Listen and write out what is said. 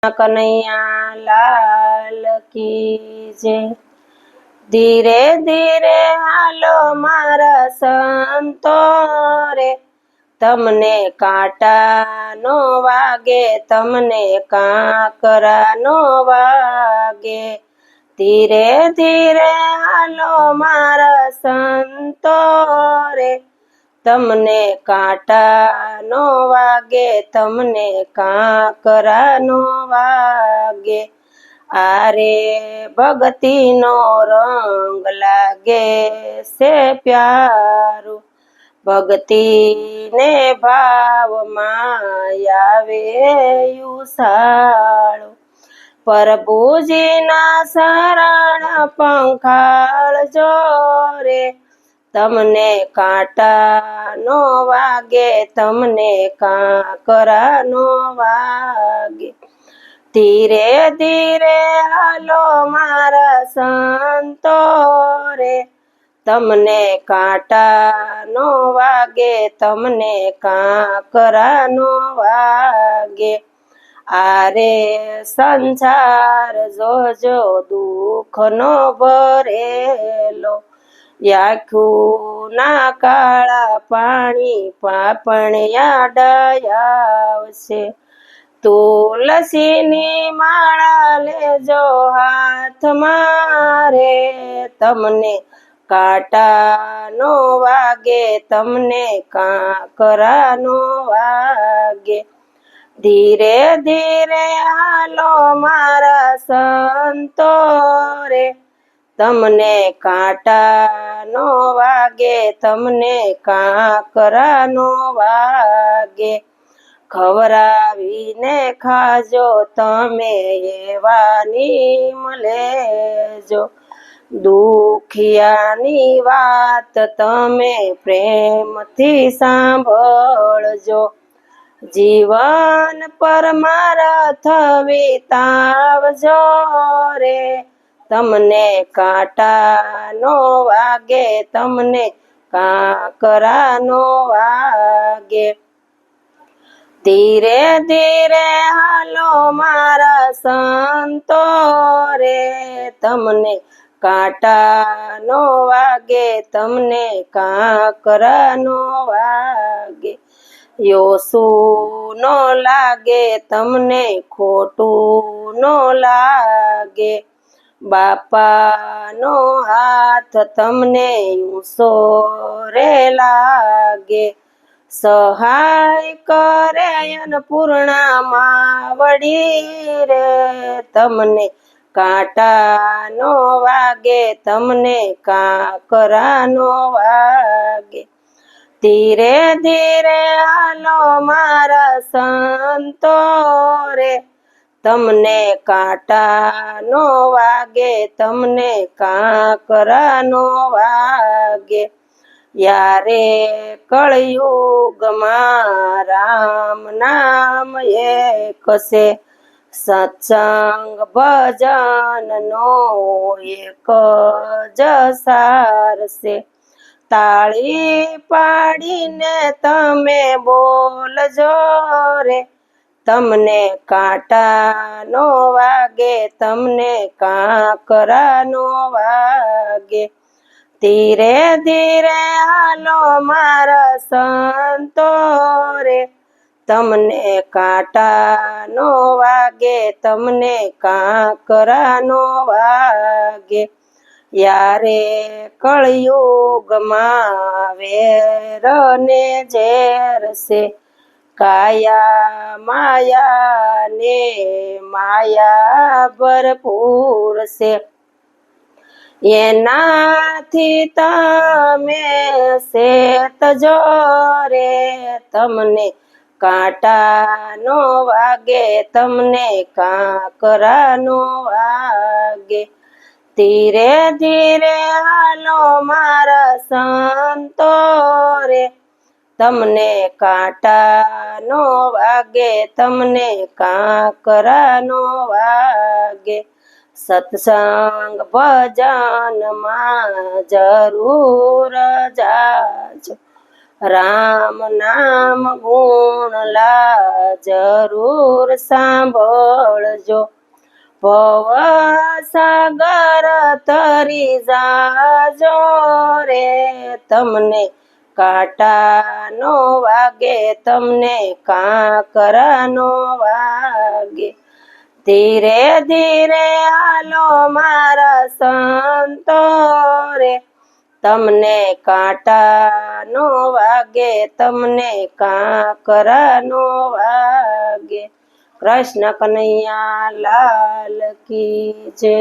કનૈયા લાલ કી જય। ધીરે ધીરે હાલો મારા સંતો રે, તમને કાંટા નો વાગે, તમને કાંકરા નો વાગે। ધીરે ધીરે હાલો મારા સંતો રે, તમને કાંટા નો વાગે, તમને કાંકરા નો વાગે। આરે ભક્તિ નો રંગ લાગે છે પ્યારું, ભક્તિ ને ભાવમાં આવે ઉષાળું। પ્રભુજીના શરણ પંખાળજો રે, તમને કાંટા નો વાગે, તમને કાંકરા નો વાગે। ધીરે ધીરે હાલો મારા સંતો રે, તમને કાંટા નો વાગે, તમને કાંકરા નો વાગે। આરે સંસાર જોજો દુઃખ નો ભરેલો, આંખું ના કાળા પાણી પાપણિયા ડાયાવશે। તુલસીની માળા લેજો હાથમાં રે, તમને કાંટા નો વાગે, તમને કાંકરા નો વાગે। ધીરે ધીરે હાલો મારા સંતો રે, તમને કાંટા નો વાગે, તમને કાંકરા નો વાગે। ખવરાવીને ખાજો તમે એવા નીમ લેજો, દુખિયાની વાત તમે પ્રેમથી સાંભળજો। જીવન પરમાર્થ વિતાવજો રે, તમને કાંટા નો વાગે, તમને કાંકરા નો વાગે। ધીરે ધીરે હાલો મારા સંતો રે, તમને કાંટા નો વાગે, તમને કાંકરા નો વાગે। યોસુ નો લાગે તમને, ખોટું નો લાગે, બાપા નો હાથ તમને ઊંચો રે લાગે। સહાય કરે અન્નપૂર્ણા માવડી રે, તમને કાંટા નો વાગે, તમને કાંકરા નો વાગે। ધીરે ધીરે હાલો મારા સંતો રે, તમને કાંટા નો વાગે, તમને કાંકરા નો વાગે। યારે કળયુગમાં રામ નામ એક છે, સત્સંગ ભજન નો એક જ સાર છે। તાળી પાડીને તમે બોલજો રે, તમને કાંટા નો વાગે, તમને કાંકરા નો વાગે। ધીરે ધીરે હાલો મારા સંતો રે, તમને કાંટા નો વાગે, તમને કાંકરા નો વાગે। યારે કળયુગમાં વેર ને ઝેર છે, કાયા માયા ને માયા ભરપૂર છે। એનાથી તમે સેતજો રે, તમને કાંટા નો વાગે, તમને કાંકરા નો વાગે। ધીરે ધીરે હાલો મારા સંતો રે, તમને કાંટા નો વાગે, તમને કાંકરા નો વાગે। સત્સંગ ભજન માં જરૂર જાજો, રામ નામ ગુણલા જરૂર સાંભળજો, ભવ સાગર તરી જાજો રે, તમને કાંટા નો વાગે, તમને કાંકરા નો વાગે, ધીરે ધીરે હાલો મારા સંતો રે, તમને કાંટા નો વાગે, તમને કાંકરા નો વાગે. કૃષ્ણ કનૈયા લાલ કી જય.